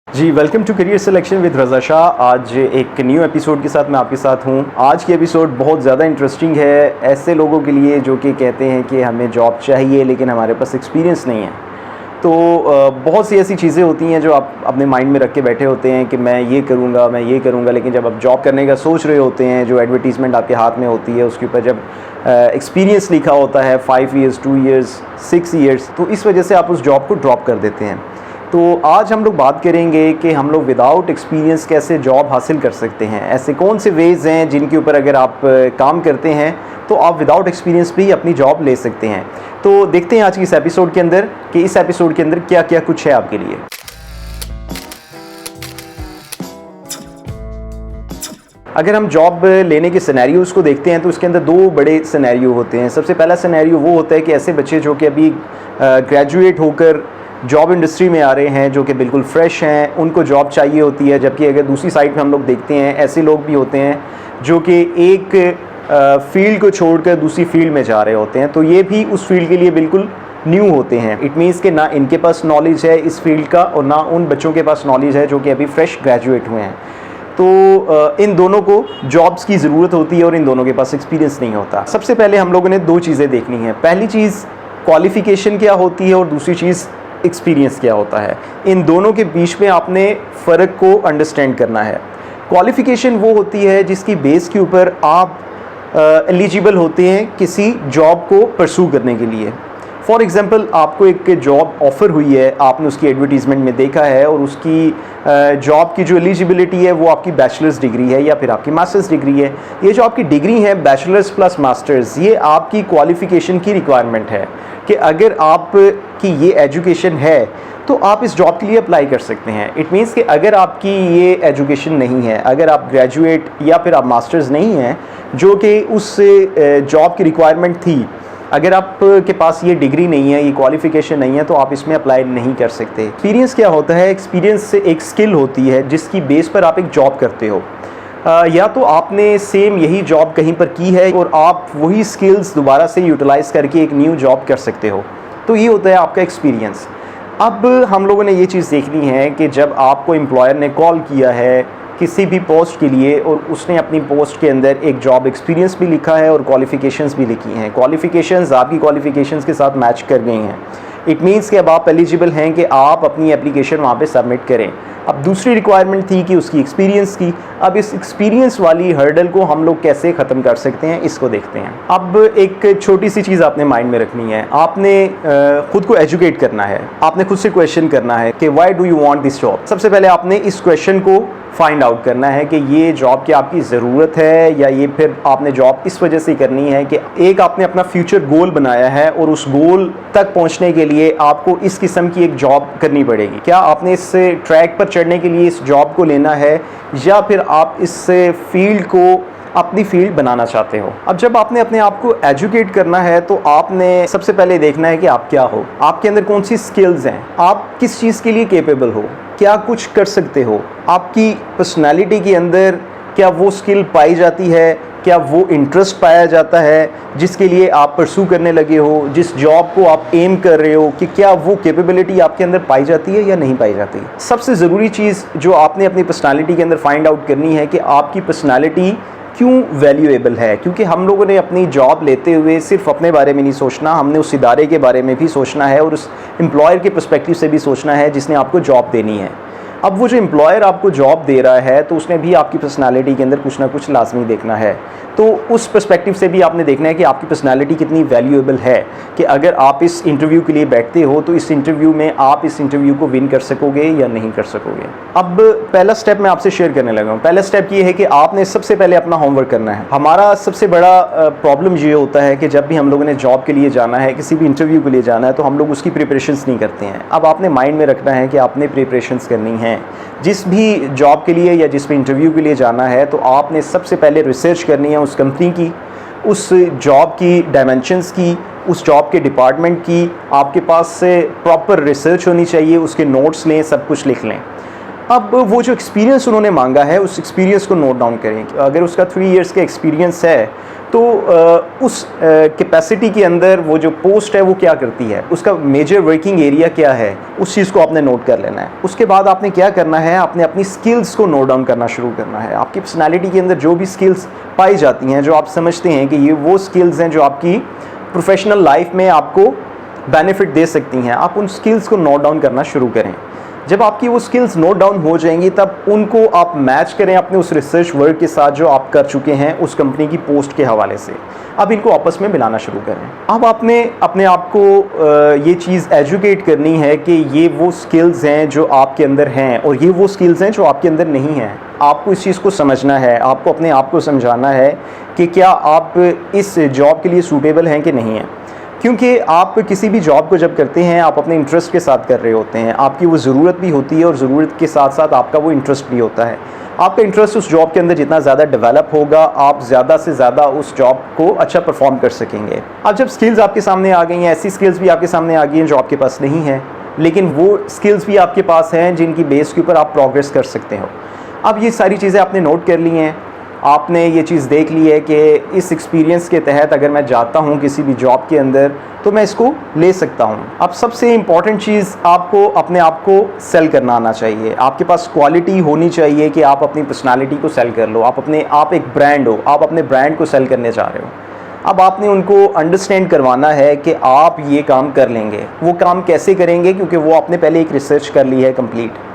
Ji, welcome to career selection with Raza Shah. आज एक new episode के साथ मैं आपके साथ हूँ। आज की एपिसोड बहुत ज़्यादा इंटरेस्टिंग है ऐसे लोगों के लिए जो कि कहते हैं कि हमें जॉब चाहिए लेकिन हमारे पास एक्सपीरियंस नहीं है। तो बहुत सी ऐसी चीज़ें होती हैं जो आप अपने माइंड में रख के बैठे होते हैं कि मैं ये करूँगा, लेकिन जब आप जॉब करने का सोच रहे होते हैं, जो एडवर्टीज़मेंट आपके हाथ में होती है उसके ऊपर जब एक्सपीरियंस लिखा होता है 5 ईयर्स, 2 ईयर्स, 6 ईयर्स, तो इस वजह से आप उस जॉब को ड्रॉप कर देते हैं। तो आज हम लोग बात करेंगे कि हम लोग विदाउट एक्सपीरियंस कैसे जॉब हासिल कर सकते हैं। ऐसे कौन से वेज़ हैं जिनके ऊपर अगर आप काम करते हैं तो आप विदाउट एक्सपीरियंस भी अपनी जॉब ले सकते हैं। तो देखते हैं आज की इस एपिसोड के अंदर कि इस एपिसोड के अंदर क्या क्या कुछ है आपके लिए। अगर हम जॉब लेने के सिनेरियोज़ को देखते हैं तो उसके अंदर दो बड़े सिनेरियो होते हैं। सबसे पहला सिनेरियो वो होता है कि ऐसे बच्चे जो कि अभी ग्रेजुएट होकर जॉब इंडस्ट्री में आ रहे हैं, जो कि बिल्कुल फ्रेश हैं, उनको जॉब चाहिए होती है। जबकि अगर दूसरी साइड पे हम लोग देखते हैं ऐसे लोग भी होते हैं जो कि एक फील्ड को छोड़कर दूसरी फील्ड में जा रहे होते हैं, तो ये भी उस फील्ड के लिए बिल्कुल न्यू होते हैं। इट मीन्स कि ना इनके पास नॉलेज है इस फील्ड का और ना उन बच्चों के पास नॉलेज है जो कि अभी फ्रेश ग्रेजुएट हुए हैं। तो इन दोनों को जॉब्स की ज़रूरत होती है और इन दोनों के पास एक्सपीरियंस नहीं होता। सबसे पहले हम लोगों ने दो चीज़ें देखनी हैं। पहली चीज़ क्वालिफ़िकेशन क्या होती है और दूसरी चीज़ एक्सपीरियंस क्या होता है। इन दोनों के बीच में आपने फ़र्क को अंडरस्टैंड करना है। क्वालिफ़िकेशन वो होती है जिसकी बेस के ऊपर आप एलिजिबल होते हैं किसी जॉब को परसू करने के लिए। फॉर एग्ज़ाम्पल, आपको एक जॉब ऑफ़र हुई है, आपने उसकी एडवर्टीज़मेंट में देखा है और उसकी जॉब की जो एलिजिबिलिटी है वो आपकी बैचलर्स डिग्री है या फिर आपकी मास्टर्स डिग्री है। ये जो आपकी डिग्री है बैचलर्स प्लस मास्टर्स, ये आपकी क्वालिफ़िकेशन की रिक्वायरमेंट है कि अगर आपकी ये एजुकेशन है तो आप इस जॉब के लिए अप्लाई कर सकते हैं। इट मीन्स कि अगर आपकी ये एजुकेशन नहीं है, अगर आप ग्रेजुएट या फिर आप मास्टर्स नहीं हैं जो कि उस जॉब की रिक्वायरमेंट थी, अगर आप के पास ये डिग्री नहीं है, ये क्वालिफ़िकेशन नहीं है, तो आप इसमें अप्लाई नहीं कर सकते। एक्सपीरियंस क्या होता है? एक्सपीरियंस से एक स्किल होती है जिसकी बेस पर आप एक जॉब करते हो। या तो आपने सेम यही जॉब कहीं पर की है और आप वही स्किल्स दोबारा से यूटिलाइज़ करके एक न्यू जॉब कर सकते हो, तो ये होता है आपका एक्सपीरियंस। अब हम लोगों ने ये चीज़ देखनी है कि जब आपको एम्प्लॉयर ने कॉल किया है किसी भी पोस्ट के लिए और उसने अपनी पोस्ट के अंदर एक जॉब एक्सपीरियंस भी लिखा है और क्वालिफ़िकेशंस भी लिखी हैं, क्वालिफ़िकेशंस आपकी क्वालिफ़िकेशंस के साथ मैच कर गई हैं, इट मीन्स कि अब आप एलिजिबल हैं कि आप अपनी एप्लीकेशन वहाँ पे सबमिट करें। अब दूसरी रिक्वायरमेंट थी कि उसकी एक्सपीरियंस की। अब इस एक्सपीरियंस वाली हर्डल को हम लोग कैसे ख़त्म कर सकते हैं, इसको देखते हैं। अब एक छोटी सी चीज़ आपने माइंड में रखनी है। आपने ख़ुद को एजुकेट करना है, आपने खुद से क्वेश्चन करना है कि why do you want this job. सबसे पहले आपने इस क्वेश्चन को फाइंड आउट करना है कि ये जॉब की आपकी ज़रूरत है या ये फिर आपने जॉब इस वजह से करनी है कि एक आपने अपना फ्यूचर गोल बनाया है और उस गोल तक पहुंचने के लिए आपको इस किस्म की एक जॉब करनी पड़ेगी। क्या आपने इस ट्रैक पर चढ़ने के लिए इस जॉब को लेना है या फिर आप इस फील्ड को अपनी फील्ड बनाना चाहते हो। अब जब आपने अपने आप को एजुकेट करना है तो आपने सबसे पहले देखना है कि आप क्या हो, आपके अंदर कौन सी स्किल्स हैं, आप किस चीज़ के लिए कैपेबल हो, क्या कुछ कर सकते हो, आपकी पर्सनालिटी के अंदर क्या वो स्किल पाई जाती है, क्या वो इंटरेस्ट पाया जाता है जिसके लिए आप परसू करने लगे हो, जिस जॉब को आप एम कर रहे हो, कि क्या वो कैपेबिलिटी आपके अंदर पाई जाती है या नहीं पाई जाती। सबसे ज़रूरी चीज़ जो आपने अपनी पर्सनालिटी के अंदर फाइंड आउट करनी है कि आपकी पर्सनालिटी क्यों वैल्यूएबल है। क्योंकि हम लोगों ने अपनी जॉब लेते हुए सिर्फ अपने बारे में नहीं सोचना, हमने उस इदारे के बारे में भी सोचना है और उस एम्प्लॉयर के पर्सपेक्टिव से भी सोचना है जिसने आपको जॉब देनी है। अब वो जो एम्प्लॉयर आपको जॉब दे रहा है तो उसने भी आपकी पर्सनालिटी के अंदर कुछ ना कुछ लाजमी देखना है। तो उस पर्सपेक्टिव से भी आपने देखना है कि आपकी पर्सनालिटी कितनी वैल्यूएबल है, कि अगर आप इस इंटरव्यू के लिए बैठते हो तो इस इंटरव्यू में आप इस इंटरव्यू को विन कर सकोगे या नहीं कर सकोगे। अब पहला स्टेप मैं आपसे शेयर करने लगा हूँ। पहला स्टेप ये है कि आपने सबसे पहले अपना होमवर्क करना है। हमारा सबसे बड़ा प्रॉब्लम ये होता है कि जब भी हम लोगों ने जॉब के लिए जाना है, किसी भी इंटरव्यू के लिए जाना है, तो हम लोग उसकी प्रिपरेशंस नहीं करते हैं। अब आपने माइंड में रखना है कि आपने प्रिपरेशंस करनी है। जिस भी जॉब के लिए या जिस भी इंटरव्यू के लिए जाना है तो आपने सबसे पहले रिसर्च करनी है उस कंपनी की, उस जॉब की डायमेंशंस की, उस जॉब के डिपार्टमेंट की। आपके पास से प्रॉपर रिसर्च होनी चाहिए, उसके नोट्स लें, सब कुछ लिख लें। अब वो जो एक्सपीरियंस उन्होंने मांगा है उस एक्सपीरियंस को नोट डाउन करें। अगर उसका 3 इयर्स का एक्सपीरियंस है तो उस कैपेसिटी के अंदर वो जो पोस्ट है वो क्या करती है, उसका मेजर वर्किंग एरिया क्या है, उस चीज़ को आपने नोट कर लेना है। उसके बाद आपने क्या करना है, आपने अपनी स्किल्स को नोट डाउन करना शुरू करना है। आपकी पर्सनैलिटी के अंदर जो भी स्किल्स पाई जाती हैं, जो आप समझते हैं कि ये वो स्किल्स हैं जो आपकी प्रोफेशनल लाइफ में आपको बेनिफिट दे सकती हैं, आप उन स्किल्स को नोट डाउन करना शुरू करें। जब आपकी वो स्किल्स नोट डाउन हो जाएंगी तब उनको आप मैच करें अपने उस रिसर्च वर्क के साथ जो आप कर चुके हैं उस कंपनी की पोस्ट के हवाले से। अब इनको आपस में मिलाना शुरू करें। अब आपने अपने आप को ये चीज़ एजुकेट करनी है कि ये वो स्किल्स हैं जो आपके अंदर हैं और ये वो स्किल्स हैं जो आपके अंदर नहीं हैं। आपको इस चीज़ को समझना है, आपको अपने आप को समझाना है कि क्या आप इस जॉब के लिए सूटेबल हैं कि नहीं हैं। क्योंकि आप किसी भी जॉब को जब करते हैं आप अपने इंटरेस्ट के साथ कर रहे होते हैं, आपकी वो ज़रूरत भी होती है और ज़रूरत के साथ साथ आपका वो इंटरेस्ट भी होता है। आपका इंटरेस्ट उस जॉब के अंदर जितना ज़्यादा डेवलप होगा, आप ज़्यादा से ज़्यादा उस जॉब को अच्छा परफॉर्म कर सकेंगे। अब जब स्किल्स आपके सामने आ गई हैं, ऐसी स्किल्स भी आपके सामने आ गई हैं जो आपके पास नहीं है, लेकिन वो स्किल्स भी आपके पास हैं जिनकी बेस के ऊपर आप प्रोग्रेस कर सकते हो। अब ये सारी चीज़ें आपने नोट कर ली हैं, आपने ये चीज़ देख ली है कि इस एक्सपीरियंस के तहत अगर मैं जाता हूँ किसी भी जॉब के अंदर तो मैं इसको ले सकता हूँ। अब सबसे इम्पॉर्टेंट चीज़ आपको अपने आप को सेल करना आना चाहिए। आपके पास क्वालिटी होनी चाहिए कि आप अपनी पर्सनालिटी को सेल कर लो। आप एक ब्रांड हो, आप अपने ब्रांड को सेल करने जा रहे हो। अब आपने उनको अंडरस्टैंड करवाना है कि आप ये काम कर लेंगे। वो काम कैसे करेंगे, क्योंकि वो आपने पहले एक रिसर्च कर ली है कंप्लीट।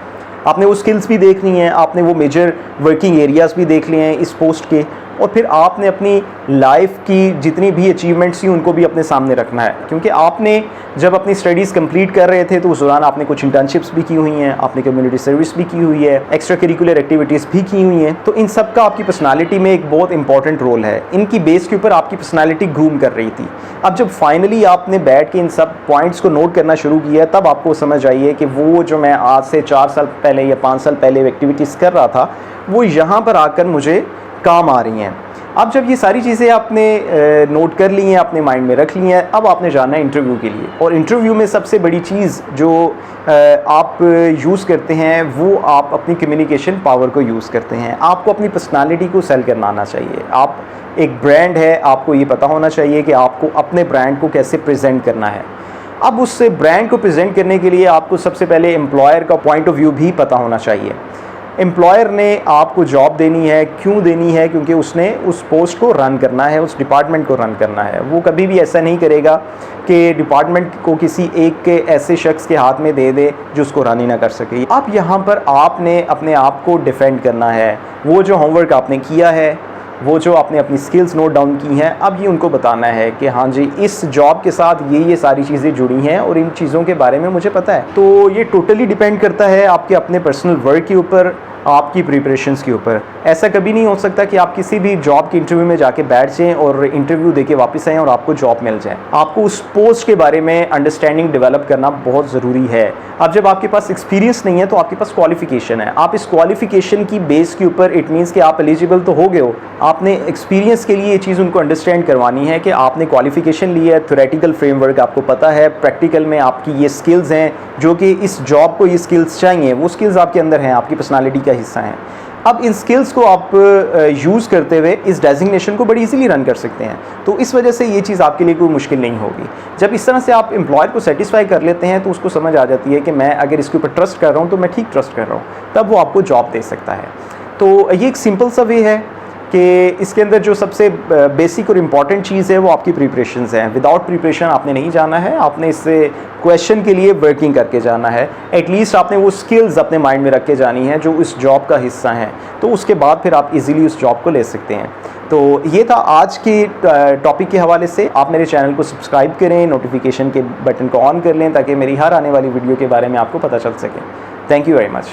आपने वो स्किल्स भी देखनी है, आपने वो मेजर वर्किंग एरियाज़ भी देख लिए हैं इस पोस्ट के, और फिर आपने अपनी लाइफ की जितनी भी अचीवमेंट्स थी उनको भी अपने सामने रखना है। क्योंकि आपने जब अपनी स्टडीज़ कंप्लीट कर रहे थे तो उस दौरान आपने कुछ इंटर्नशिप्स भी की हुई हैं, आपने कम्युनिटी सर्विस भी की हुई है, एक्स्ट्रा करिकुलर एक्टिविटीज़ भी की हुई हैं। तो इन सब का आपकी पर्सनालिटी में एक बहुत इंपॉर्टेंट रोल है। इनकी बेस के ऊपर आपकी पर्सनालिटी ग्रूम कर रही थी। अब जब फाइनली आपने बैठ के इन सब पॉइंट्स को नोट करना शुरू किया तब आपको समझ आई है कि वो जो मैं आज से 4 साल पहले या 5 साल पहले एक्टिविटीज़ कर रहा था वो यहाँ पर आकर मुझे काम आ रही हैं। अब जब ये सारी चीज़ें आपने नोट कर ली हैं, अपने माइंड में रख ली हैं, अब आपने जाना है इंटरव्यू के लिए। और इंटरव्यू में सबसे बड़ी चीज़ जो आप यूज़ करते हैं वो आप अपनी कम्युनिकेशन पावर को यूज़ करते हैं। आपको अपनी पर्सनालिटी को सेल करना आना चाहिए। आप एक ब्रांड है, आपको ये पता होना चाहिए कि आपको अपने ब्रांड को कैसे प्रेजेंट करना है। अब उस ब्रांड को प्रेजेंट करने के लिए आपको सबसे पहले एम्प्लॉयर का पॉइंट ऑफ व्यू भी पता होना चाहिए। एम्प्लॉयर ने आपको जॉब देनी है, क्यों देनी है? क्योंकि उसने उस पोस्ट को रन करना है, उस डिपार्टमेंट को रन करना है। वो कभी भी ऐसा नहीं करेगा कि डिपार्टमेंट को किसी एक के ऐसे शख्स के हाथ में दे दे जो उसको रन ही ना कर सके। अब यहाँ पर आपने अपने आप को डिफेंड करना है। वो जो होमवर्क आपने किया है, वो जो आपने अपनी स्किल्स नोट डाउन की हैं, अब ये उनको बताना है कि हाँ जी, इस जॉब के साथ ये सारी चीज़ें जुड़ी हैं और इन चीज़ों के बारे में मुझे पता है। तो ये टोटली डिपेंड करता है आपके अपने पर्सनल वर्क के ऊपर, आपकी प्रिपरेशंस के ऊपर। ऐसा कभी नहीं हो सकता कि आप किसी भी जॉब के इंटरव्यू में जाके बैठ जाएं और इंटरव्यू देके वापस आएँ और आपको जॉब मिल जाए। आपको उस पोस्ट के बारे में अंडरस्टैंडिंग डेवलप करना बहुत ज़रूरी है। अब जब आपके पास एक्सपीरियंस नहीं है तो आपके पास क्वालिफिकेशन है। आप इस क्वालिफिकेशन की बेस के ऊपर इट मीन्स कि आप एलिजिबल तो हो गए हो। आपने एक्सपीरियंस के लिए ये चीज़ उनको अंडरस्टैंड करवानी है कि आपने क्वालिफिकेशन ली है, थ्योरेटिकल फ्रेमवर्क आपको पता है, प्रैक्टिकल में आपकी ये स्किल्स हैं जो कि इस जॉब को ये स्किल्स चाहिए, वो स्किल्स आपके अंदर हैं, आपकी पर्सनालिटी का हिस्सा हैं। अब इन स्किल्स को आप यूज़ करते हुए इस डेजिग्नेशन को बड़ी इजीली रन कर सकते हैं। तो इस वजह से ये चीज़ आपके लिए कोई मुश्किल नहीं होगी। जब इस तरह से आप एम्प्लॉयर को सेटिस्फाई कर लेते हैं तो उसको समझ आ जाती है कि मैं अगर इसके ऊपर ट्रस्ट कर रहा हूँ तो मैं ठीक ट्रस्ट कर रहा हूँ, तब वो आपको जॉब दे सकता है। तो ये एक सिंपल सा वे है कि इसके अंदर जो सबसे बेसिक और इम्पॉर्टेंट चीज़ है वो आपकी प्रिपरेशंस हैं। विदाउट प्रिपरेशन आपने नहीं जाना है, आपने इस क्वेश्चन के लिए वर्किंग करके जाना है। एटलीस्ट आपने वो स्किल्स अपने माइंड में रख के जानी है जो इस जॉब का हिस्सा हैं, तो उसके बाद फिर आप इजीली उस जॉब को ले सकते हैं। तो ये था आज के टॉपिक के हवाले से। आप मेरे चैनल को सब्सक्राइब करें, नोटिफिकेशन के बटन को ऑन कर लें ताकि मेरी हर आने वाली वीडियो के बारे में आपको पता चल सके। Thank you very much.